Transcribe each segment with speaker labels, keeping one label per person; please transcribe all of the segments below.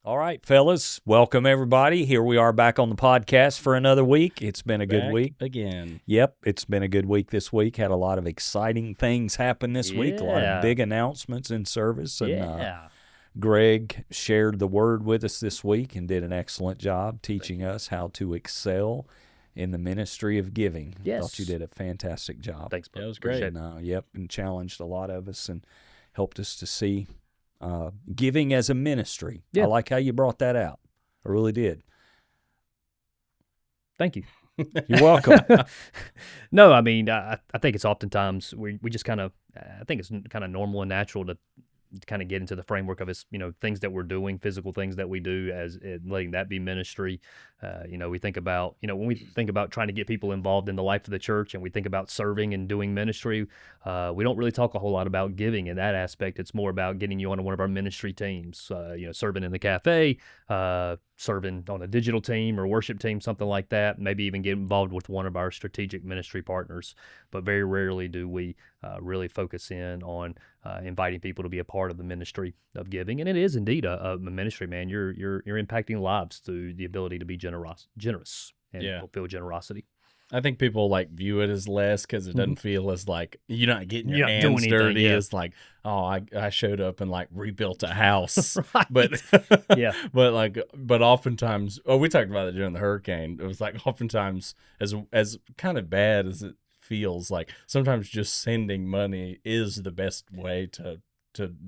Speaker 1: All right, fellas, welcome everybody. Here we are back on the podcast for another week. It's been a good week.
Speaker 2: Again.
Speaker 1: Yep, it's been a good week this week. Had a lot of exciting things happen this week, a lot of big announcements in service. And Greg shared the word with us this week and did an excellent job teaching us how to excel in the ministry of giving.
Speaker 3: Yes.
Speaker 1: I thought you did a fantastic job.
Speaker 3: Thanks, bro.
Speaker 2: That was great.
Speaker 1: And challenged a lot of us and helped us to see giving as a ministry.
Speaker 3: Yeah.
Speaker 1: I like how you brought that out. I really did.
Speaker 3: Thank you.
Speaker 1: You're welcome.
Speaker 3: No, I mean, I think it's oftentimes we just kind of, I think it's kind of normal and natural to kind of get into the framework of us, things that we're doing, physical things that we do as letting that be ministry. We think about, when we think about trying to get people involved in the life of the church and we think about serving and doing ministry, we don't really talk a whole lot about giving in that aspect. It's more about getting you on one of our ministry teams, serving in the cafe, serving on a digital team or worship team, something like that, maybe even get involved with one of our strategic ministry partners. But very rarely do we really focus in on inviting people to be a part of the ministry of giving. And it is indeed a ministry, man. You're impacting lives through the ability to be generous and fulfill generosity.
Speaker 2: I think people view it as less because it doesn't feel as you're not getting your
Speaker 3: You're not doing
Speaker 2: hands
Speaker 3: anything,
Speaker 2: dirty.
Speaker 3: yeah.
Speaker 2: It's I showed up and rebuilt a house.
Speaker 3: Right.
Speaker 2: But
Speaker 3: Yeah.
Speaker 2: but oftentimes, we talked about it during the hurricane. It was oftentimes as kind of bad as it feels, sometimes just sending money is the best way to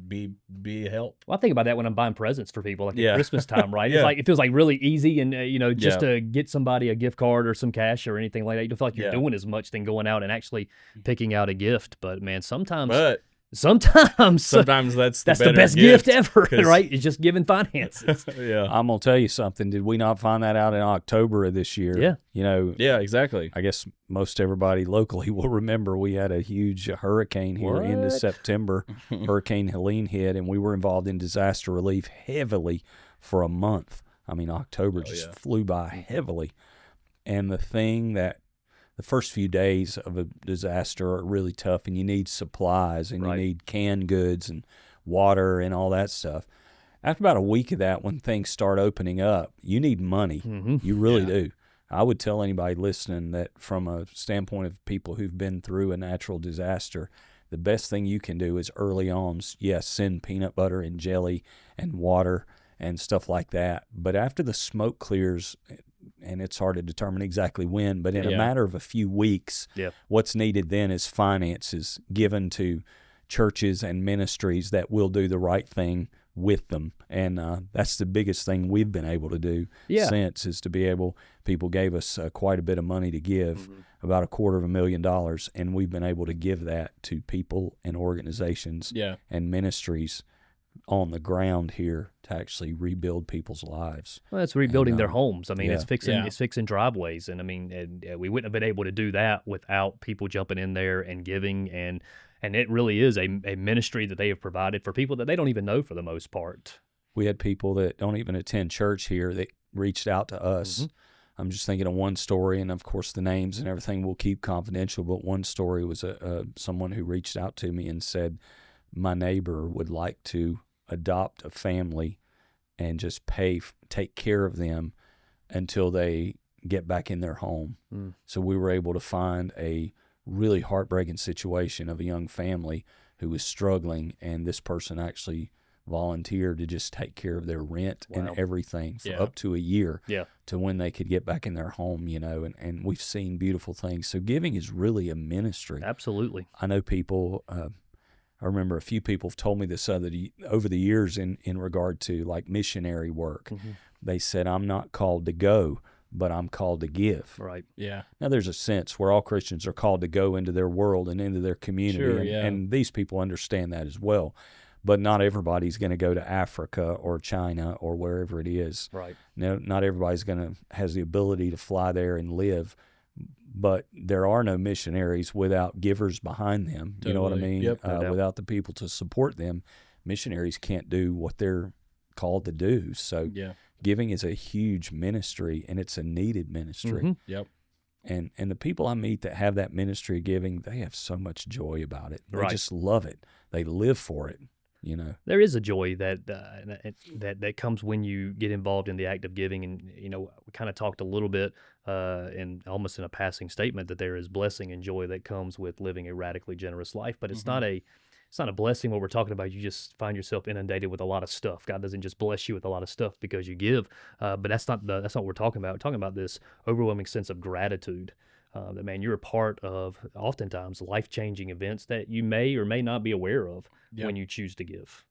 Speaker 2: be a help.
Speaker 3: Well, I think about that when I'm buying presents for people, at Christmas time, right?
Speaker 2: Yeah.
Speaker 3: It feels really easy, and just to get somebody a gift card or some cash or anything like that, you don't feel like you're doing as much than going out and actually picking out a gift. But man, sometimes
Speaker 2: sometimes that's
Speaker 3: the best gift ever, right? It's just giving finances.
Speaker 2: Yeah.
Speaker 1: I'm going to tell you something. Did we not find that out in October of this year?
Speaker 3: Yeah.
Speaker 2: Yeah, exactly.
Speaker 1: I guess most everybody locally will remember we had a huge hurricane here into September. Hurricane Helene hit, and we were involved in disaster relief heavily for a month. I mean, October just flew by heavily. And the first few days of a disaster are really tough, and you need supplies, and you need canned goods and water and all that stuff. After about a week of that, when things start opening up, you need money.
Speaker 3: Mm-hmm.
Speaker 1: You really do. I would tell anybody listening that from a standpoint of people who've been through a natural disaster, the best thing you can do is early on, send peanut butter and jelly and water and stuff like that. But after the smoke clears, and it's hard to determine exactly when, but in a matter of a few weeks, what's needed then is finances given to churches and ministries that will do the right thing with them. And that's the biggest thing we've been able to do since, is to be able, people gave us quite a bit of money to give, about $250,000, and we've been able to give that to people and organizations and ministries on the ground here to actually rebuild people's lives.
Speaker 3: Well, it's rebuilding their homes. I mean,
Speaker 1: yeah.
Speaker 3: it's fixing driveways, and I mean, we wouldn't have been able to do that without people jumping in there and giving, and it really is a ministry that they have provided for people that they don't even know for the most part.
Speaker 1: We had people that don't even attend church here that reached out to us.
Speaker 3: Mm-hmm.
Speaker 1: I'm just thinking of one story, and of course the names and everything we'll keep confidential, but one story was someone who reached out to me and said, my neighbor would like to adopt a family and just take care of them until they get back in their home. So we were able to find a really heartbreaking situation of a young family who was struggling, and this person actually volunteered to just take care of their rent and everything for up to a year to when they could get back in their home, and we've seen beautiful things. So giving is really a ministry.
Speaker 3: Absolutely.
Speaker 1: I know people, I remember a few people have told me this over the years in regard to missionary work. They said, I'm not called to go, but I'm called to give.
Speaker 3: Right.
Speaker 2: Yeah.
Speaker 1: Now there's a sense where all Christians are called to go into their world and into their community, and these people understand that as well. But not everybody's going to go to Africa or China or wherever it is.
Speaker 3: Right.
Speaker 1: No, not everybody's has the ability to fly there and live. But there are no missionaries without givers behind them.
Speaker 2: Totally.
Speaker 1: You know what I mean?
Speaker 2: Yep.
Speaker 1: Without the people to support them, missionaries can't do what they're called to do. So giving is a huge ministry, and it's a needed ministry.
Speaker 2: Yep.
Speaker 1: And the people I meet that have that ministry of giving, they have so much joy about it. They
Speaker 3: Right.
Speaker 1: just love it. They live for it. you know.
Speaker 3: There is a joy that comes when you get involved in the act of giving, and we kind of talked a little bit, in almost in a passing statement, that there is blessing and joy that comes with living a radically generous life. But it's not a blessing what we're talking about. You just find yourself inundated with a lot of stuff. God doesn't just bless you with a lot of stuff because you give. But that's not what we're talking about. We're talking about this overwhelming sense of gratitude. That, man, you're a part of oftentimes life-changing events that you may or may not be aware of when you choose to give.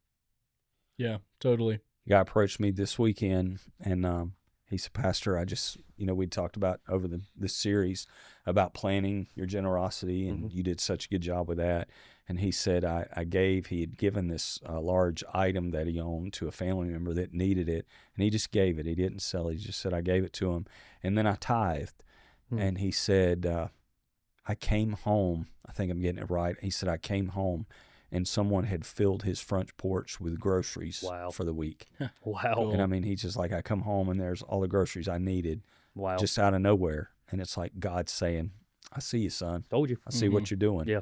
Speaker 2: Yeah, totally.
Speaker 1: A guy approached me this weekend, and he's a pastor. I just, we talked about over this series about planning your generosity, and you did such a good job with that. And he said he had given this large item that he owned to a family member that needed it, and he just gave it. He didn't sell it. He just said, I gave it to him, and then I tithed. And he said, I came home. I think I'm getting it right. He said, I came home and someone had filled his front porch with groceries for the week.
Speaker 3: Wow.
Speaker 1: And I mean, he's just like, I come home and there's all the groceries I needed just out of nowhere. And it's like God saying, I see you, son.
Speaker 3: Told you.
Speaker 1: I see what you're doing.
Speaker 3: Yeah.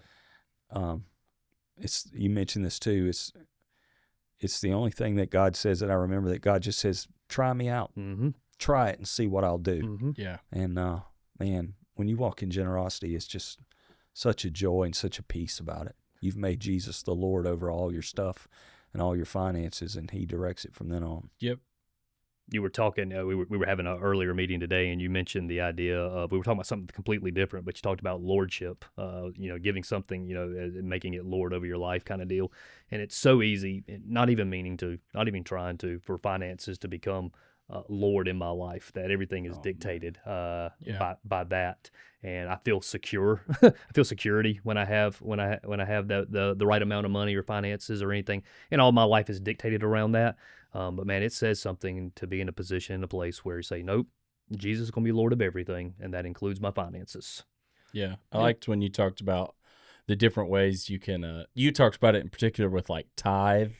Speaker 1: You mentioned this too. It's the only thing that God says that I remember, that God just says, try me out. Try it and see what I'll do.
Speaker 2: Yeah.
Speaker 1: And, man, when you walk in generosity, it's just such a joy and such a peace about it. You've made Jesus the Lord over all your stuff and all your finances, and he directs it from then on.
Speaker 2: Yep.
Speaker 3: You were talking, we were having an earlier meeting today, and you mentioned the idea of, we were talking about something completely different, but you talked about lordship, giving something, and making it Lord over your life kind of deal. And it's so easy, not even trying to, for finances to become Lord in my life, that everything is dictated by that, and I feel secure. I feel security when I have the right amount of money or finances or anything, and all my life is dictated around that. But man, it says something to be in a position, in a place where you say, nope, Jesus is going to be Lord of everything, and that includes my finances.
Speaker 2: Yeah, I liked when you talked about the different ways you can. You talked about it in particular with like tithe,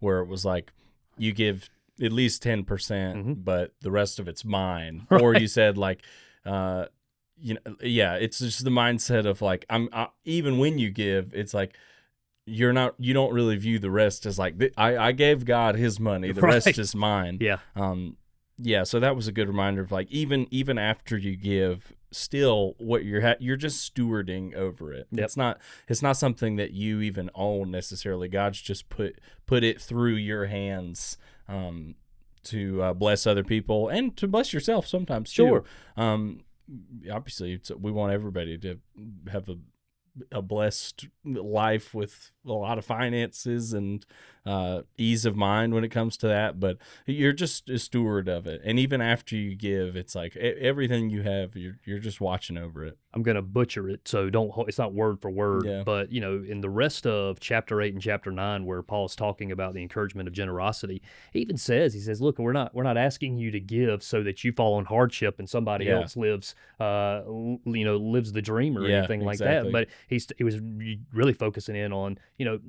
Speaker 2: where it was like you give at least 10%, but the rest of it's mine. Right. Or you said like, it's just the mindset of like, even when you give, it's like, you don't really view the rest as like, I gave God his money, the rest is mine.
Speaker 3: Yeah.
Speaker 2: So that was a good reminder of like, even after you give, still what you're just stewarding over it. Yep. It's not something that you even own necessarily. God's just put it through your hands, to bless other people and to bless yourself sometimes too. Sure. Obviously, we want everybody to have a blessed life with a lot of finances and ease of mind when it comes to that, but you're just a steward of it. And even after you give, it's like everything you have, you're just watching over it.
Speaker 3: I'm going to butcher it, so it's not word for word, but in the rest of chapter 8 and chapter 9, where Paul's talking about the encouragement of generosity, he says, look, we're not asking you to give so that you fall on hardship and somebody else lives the dream or anything like that. But he was really focusing in on,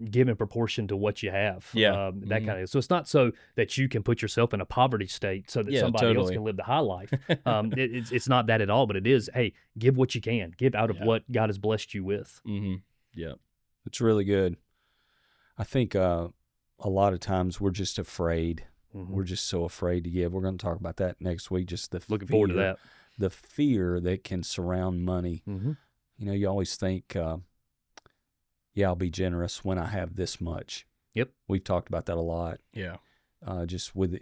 Speaker 3: give in proportion to what you have. That kind of. So it's not so that you can put yourself in a poverty state so that somebody else can live the high life. It's not that at all, but it is, hey, give what you can. Give out of what God has blessed you with.
Speaker 2: Yeah.
Speaker 1: It's really good. I think a lot of times we're just afraid. We're just so afraid to give. We're going to talk about that next week. Just
Speaker 3: looking forward to that.
Speaker 1: The fear that can surround money. You always think, I'll be generous when I have this much.
Speaker 3: Yep.
Speaker 1: We've talked about that a lot.
Speaker 2: Yeah.
Speaker 1: Just with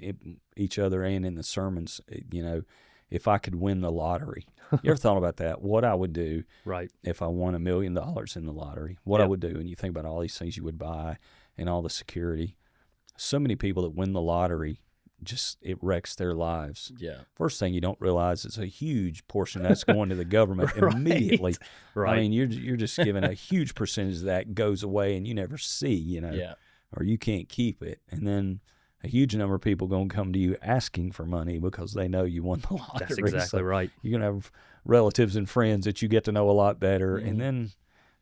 Speaker 1: each other and in the sermons, if I could win the lottery. You ever thought about that? What I would do if I won $1 million in the lottery, what I would do. And you think about all these things you would buy and all the security. So many people that win the lottery, it wrecks their lives.
Speaker 2: Yeah.
Speaker 1: First thing you don't realize is a huge portion that's going to the government immediately.
Speaker 3: Right.
Speaker 1: I mean, you're just giving a huge percentage of that goes away and you never see, or you can't keep it. And then a huge number of people going to come to you asking for money because they know you won the lottery.
Speaker 3: That's exactly right.
Speaker 1: You're going to have relatives and friends that you get to know a lot better. And then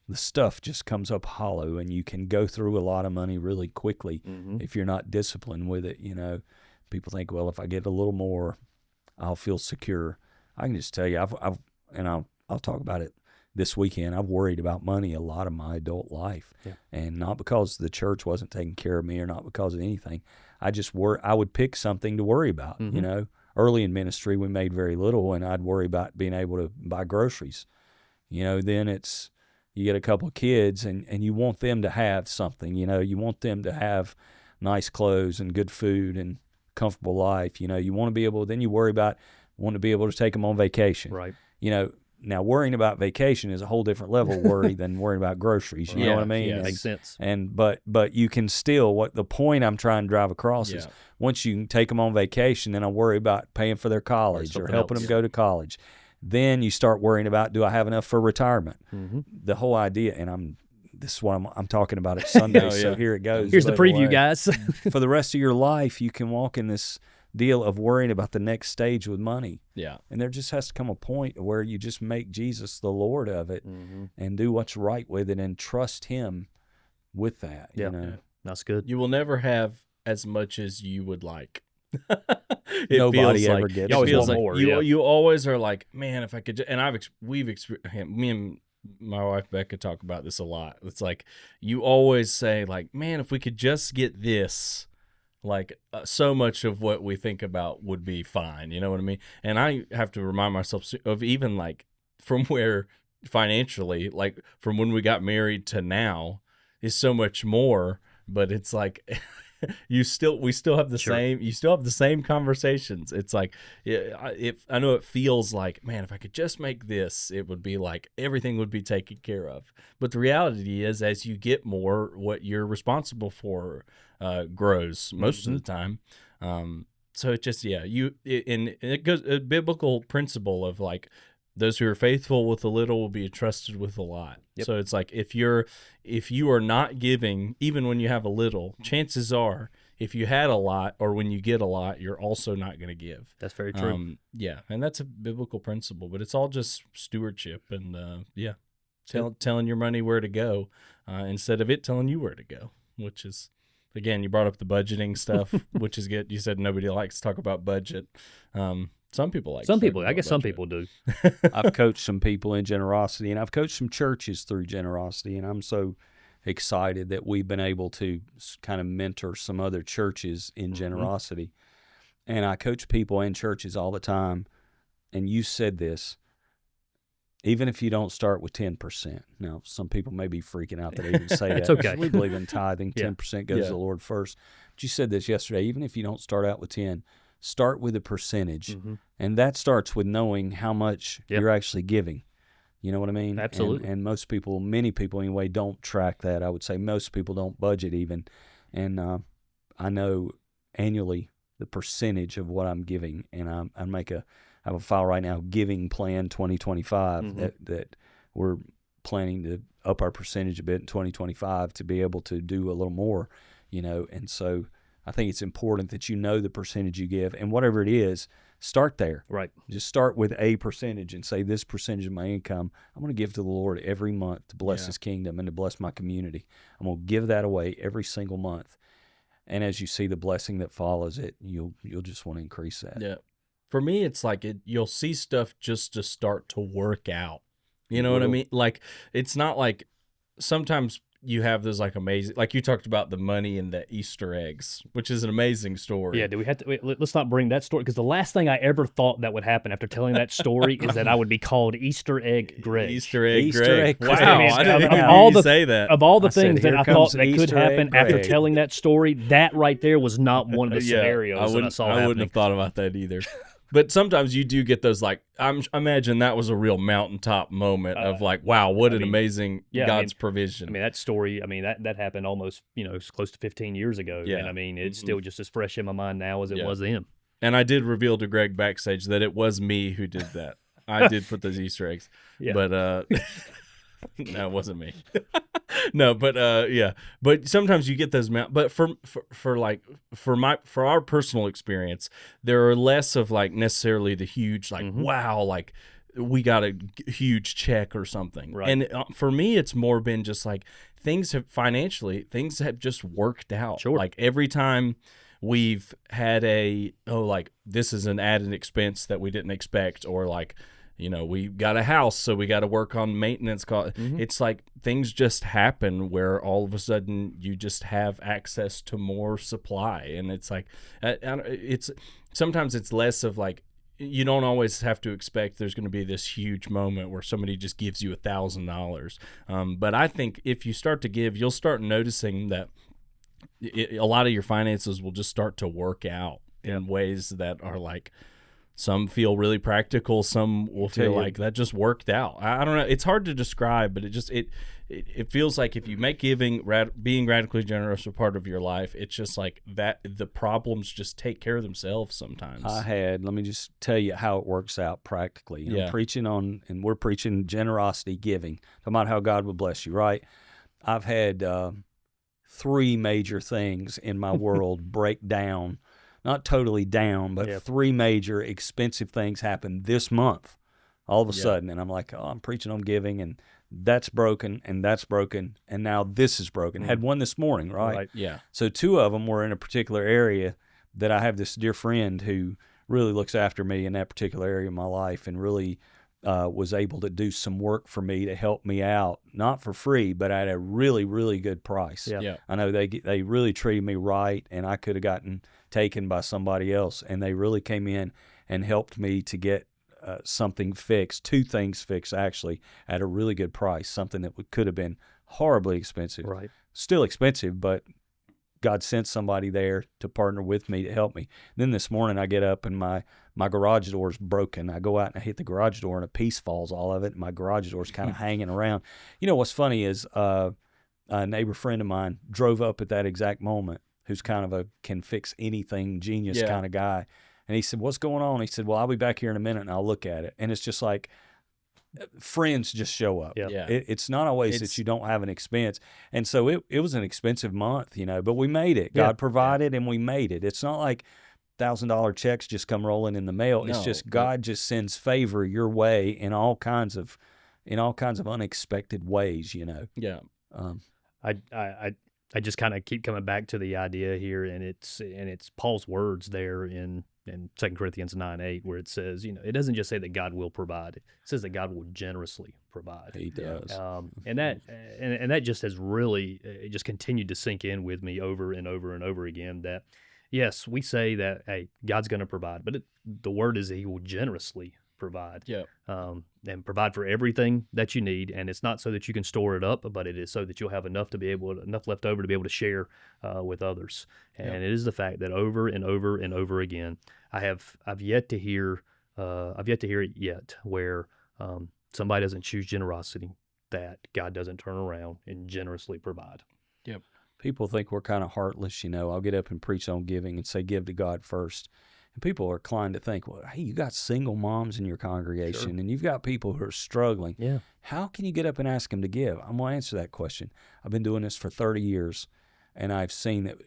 Speaker 1: the stuff just comes up hollow and you can go through a lot of money really quickly if you're not disciplined with it. People think, well, if I get a little more, I'll feel secure. I can just tell you, I'll talk about it this weekend, I've worried about money a lot of my adult life.
Speaker 3: Yeah.
Speaker 1: And not because the church wasn't taking care of me or not because of anything. I would pick something to worry about,
Speaker 3: Mm-hmm.
Speaker 1: you know. Early in ministry, we made very little, and I'd worry about being able to buy groceries. You know, then you get a couple of kids, and you want them to have something, you know. You want them to have nice clothes and good food and comfortable life. You know, you want to be able, then you want to be able to take them on vacation.
Speaker 3: Right.
Speaker 1: You know, now worrying about vacation is a whole different level of worry than worrying about groceries. You know what I mean?
Speaker 2: Yeah,
Speaker 1: And-
Speaker 3: Makes sense.
Speaker 1: And but you can still, what the point I'm trying to drive across is, once you can take them on vacation, then I worry about paying for their college or
Speaker 3: something
Speaker 1: helping
Speaker 3: else.
Speaker 1: them go to college. Then you start worrying about, do I have enough for retirement?
Speaker 3: Mm-hmm.
Speaker 1: The whole idea, and this is what I'm talking about at Sunday.
Speaker 2: Oh,
Speaker 1: So
Speaker 2: yeah.
Speaker 1: here it goes.
Speaker 3: Here's the
Speaker 1: But
Speaker 3: preview, guys.
Speaker 1: for the rest of your life, you can walk in this deal of worrying about the next stage with money.
Speaker 2: Yeah.
Speaker 1: And there just has to come a point where you just make Jesus the Lord of it
Speaker 3: Mm-hmm.
Speaker 1: and do what's right with it and trust him with that.
Speaker 3: Yeah.
Speaker 1: You know?
Speaker 3: That's good.
Speaker 2: You will never have as much as you would like.
Speaker 1: Nobody ever
Speaker 2: like,
Speaker 1: gets
Speaker 2: it
Speaker 3: always
Speaker 2: feels
Speaker 3: want
Speaker 2: like
Speaker 3: more,
Speaker 2: you
Speaker 3: yeah.
Speaker 2: you always are like, man, if I could. And we've experienced. Me and my wife Becca talk about this a lot. It's like you always say, like, man, if we could just get this, like so much of what we think about would be fine. You know what I mean? And I have to remind myself of even like from where financially, like from when we got married to now, is so much more. But it's like. We still have the
Speaker 3: Sure.
Speaker 2: same. You still have the same conversations. It's like, I know it feels like, man, if I could just make this, it would be like everything would be taken care of. But the reality is, as you get more, what you're responsible for grows most of the time. So it just, and it goes a biblical principle of like, those who are faithful with a little will be entrusted with a lot.
Speaker 3: Yep.
Speaker 2: So it's like if you are not giving, even when you have a little, chances are if you had a lot or when you get a lot, you're also not going to give.
Speaker 3: That's very true.
Speaker 2: And that's a biblical principle, but it's all just stewardship and telling your money where to go instead of it telling you where to go, which is, again, you brought up the budgeting stuff, which is good. You said nobody likes to talk about budget. Some people like.
Speaker 3: Some
Speaker 2: to talk
Speaker 3: people, I
Speaker 2: about
Speaker 3: guess some
Speaker 2: budget.
Speaker 3: people do.
Speaker 1: I've coached some people in generosity, and I've coached some churches through generosity, and I'm so excited that we've been able to kind of mentor some other churches in generosity. And I coach people in churches all the time, and you said this, even if you don't start with 10%. Now, some people may be freaking out that I even say that.
Speaker 3: It's okay.
Speaker 1: We believe in tithing.
Speaker 3: Yeah.
Speaker 1: 10% goes
Speaker 2: Yeah.
Speaker 1: to the Lord first. But you said this yesterday, even if you don't start out with 10, start with a percentage.
Speaker 3: Mm-hmm.
Speaker 1: And that starts with knowing how much
Speaker 3: Yep.
Speaker 1: you're actually giving. You know what I mean?
Speaker 3: Absolutely.
Speaker 1: And most people, many people anyway, don't track that. I would say most people don't budget even. And I know annually the percentage of what I'm giving. And I have a file right now, Giving Plan 2025,
Speaker 3: Mhm.
Speaker 1: that we're planning to up our percentage a bit in 2025 to be able to do a little more, you know. And so I think it's important that you know the percentage you give, and whatever it is, start there.
Speaker 3: Right.
Speaker 1: Just start with a percentage and say, this percentage of my income, I'm going to give to the Lord every month to bless
Speaker 2: Yeah.
Speaker 1: His kingdom and to bless my community. I'm going to give that away every single month. And as you see the blessing that follows it, you'll just want to increase that.
Speaker 2: Yeah. For me, it's like you'll see stuff just to start to work out. You know what I
Speaker 1: will.
Speaker 2: mean? Like, it's not like sometimes you have those like amazing, like you talked about the money and the Easter eggs, which is an amazing story.
Speaker 3: Yeah, do we have to? Let's not bring that story, because the last thing I ever thought that would happen after telling that story is that I would be called Easter Egg Greg.
Speaker 2: Easter egg
Speaker 1: Easter
Speaker 2: Greg.
Speaker 1: egg
Speaker 2: Wow.
Speaker 1: Greg.
Speaker 3: I mean,
Speaker 2: I didn't
Speaker 3: of
Speaker 2: even
Speaker 3: all
Speaker 2: hear you
Speaker 3: the-
Speaker 2: say that.
Speaker 3: Of all the
Speaker 1: I said,
Speaker 3: things that
Speaker 1: "Here
Speaker 3: I thought
Speaker 1: comes
Speaker 3: that could
Speaker 1: Easter egg
Speaker 3: happen after
Speaker 1: Greg."
Speaker 3: telling that story, that right there was not one of the
Speaker 2: Yeah,
Speaker 3: scenarios that I saw happening.
Speaker 2: wouldn't have thought about that either. But sometimes you do get those, like, I imagine that was a real mountaintop moment of like, wow, what
Speaker 3: I
Speaker 2: an
Speaker 3: mean,
Speaker 2: amazing
Speaker 3: yeah, I
Speaker 2: God's
Speaker 3: mean-
Speaker 2: provision.
Speaker 3: I mean, that story, that happened almost, it's close to 15 years ago.
Speaker 2: Yeah.
Speaker 3: And I mean, it's still just as fresh in my mind now as it
Speaker 2: Yeah.
Speaker 3: was then.
Speaker 2: And I did reveal to Greg backstage that it was me who did that. I did put those Easter eggs.
Speaker 3: Yeah.
Speaker 2: But no, it wasn't me. No, but yeah. But sometimes you get those but for our personal experience, there are less of like necessarily the huge like wow, like we got a huge check or something.
Speaker 3: Right.
Speaker 2: And for me it's more been just like things have just worked out.
Speaker 3: Sure.
Speaker 2: Like every time we've had like this is an added expense that we didn't expect, or like we got a house, so we got to work on maintenance costs. It's like things just happen where all of a sudden you just have access to more supply, and it's like it's sometimes it's less of like, you don't always have to expect there's going to be this huge moment where somebody just gives you $1,000. But I think if you start to give, you'll start noticing that a lot of your finances will just start to work out in ways that are like, some feel really practical, some will feel like that just worked out. I don't know. It's hard to describe, but it feels like if you make being radically generous a part of your life, it's just like that the problems just take care of themselves sometimes.
Speaker 1: Let me just tell you how it works out practically. I'm preaching and we're preaching generosity, giving, talking about how God will bless you, right? I've had 3 major things in my world break down. Not totally down, but 3 major expensive things happened this month all of a sudden. And I'm like, I'm preaching on giving, and that's broken, and that's broken, and now this is broken. Had one this morning, right?
Speaker 2: Yeah.
Speaker 1: So 2 of them were in a particular area that I have this dear friend who really looks after me in that particular area of my life, and really was able to do some work for me to help me out, not for free, but at a really, really good price.
Speaker 2: Yeah.
Speaker 1: I know they really treated me right, and I could have gotten taken by somebody else, and they really came in and helped me to get something fixed, 2 things fixed actually, at a really good price, something that could have been horribly expensive.
Speaker 3: Right.
Speaker 1: Still expensive, but God sent somebody there to partner with me to help me. Then this morning I get up and my garage door is broken. I go out and I hit the garage door and a piece falls all of it, and my garage door is kind of hanging around. You know what's funny is a neighbor friend of mine drove up at that exact moment, who's kind of a can fix anything genius kind of guy. And he said, "What's going on?" He said, "Well, I'll be back here in a minute and I'll look at it." And it's just like friends just show up.
Speaker 3: Yeah.
Speaker 1: It's not always that you don't have an expense. And so it was an expensive month, but we made it. God provided and we made it. It's not like $1,000 checks just come rolling in the mail. It's just God just sends favor your way in all kinds of unexpected ways,
Speaker 2: Yeah.
Speaker 3: I just kind of keep coming back to the idea here, and it's Paul's words there in 2 Corinthians 9:8, where it says, it doesn't just say that God will provide; it says that God will generously provide.
Speaker 1: He does.
Speaker 3: And that just has really it just continued to sink in with me over and over and over again. That yes, we say that God's going to provide, but the word is that He will generously provide.
Speaker 2: Yeah.
Speaker 3: And provide for everything that you need, and it's not so that you can store it up, but it is so that you'll have enough left over to be able to share with others. And it is the fact that over and over and over again, I've yet to hear it yet where somebody doesn't choose generosity, that God doesn't turn around and generously provide.
Speaker 2: Yep.
Speaker 1: People think we're kind of heartless, I'll get up and preach on giving and say give to God first. And people are inclined to think, well, hey, you got single moms in your congregation, and you've got people who are struggling.
Speaker 3: Yeah.
Speaker 1: How can you get up and ask them to give? I'm going to answer that question. I've been doing this for 30 years, and I've seen that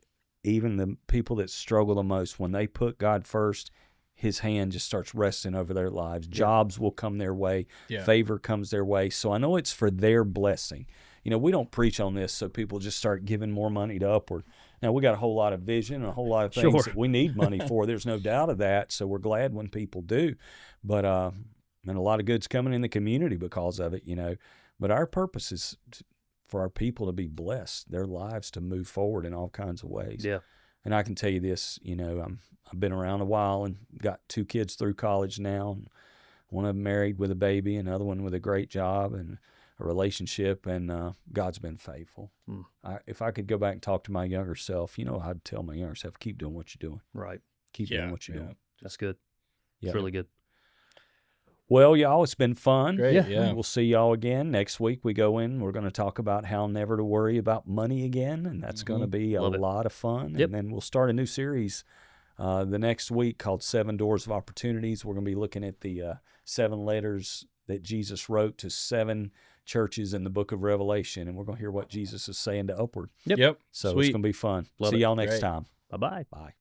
Speaker 1: even the people that struggle the most, when they put God first, His hand just starts resting over their lives. Jobs will come their way. Favor comes their way. So I know it's for their blessing. We don't preach on this so people just start giving more money to Upward. Now, we got a whole lot of vision and a whole lot of things that we need money for. There's no doubt of that, so we're glad when people do. But and a lot of good's coming in the community because of it, But our purpose is for our people to be blessed, their lives to move forward in all kinds of ways.
Speaker 3: Yeah.
Speaker 1: And I can tell you this, I've been around a while and got 2 kids through college now. And one of them married with a baby, another one with a great job and a relationship, and God's been faithful. If I could go back and talk to my younger self, I'd tell my younger self, keep doing what you're doing.
Speaker 3: Right.
Speaker 1: Keep doing what you're doing.
Speaker 3: That's good.
Speaker 1: Yeah.
Speaker 3: It's really good.
Speaker 1: Well, y'all, it's been fun.
Speaker 2: Great, yeah.
Speaker 1: We'll see y'all again. Next week we go in, we're going to talk about how never to worry about money again, and that's going to be a lot of fun.
Speaker 3: Yep.
Speaker 1: And then we'll start a new series the next week called 7 Doors of Opportunities. We're going to be looking at the 7 letters that Jesus wrote to 7 churches in the book of Revelation, and we're going to hear what Jesus is saying to Upward.
Speaker 3: Yep.
Speaker 1: So
Speaker 2: Sweet.
Speaker 1: it's going to be fun.
Speaker 3: Love
Speaker 1: See
Speaker 3: it.
Speaker 1: y'all next
Speaker 2: Great.
Speaker 1: time.
Speaker 3: Bye-bye.
Speaker 1: Bye.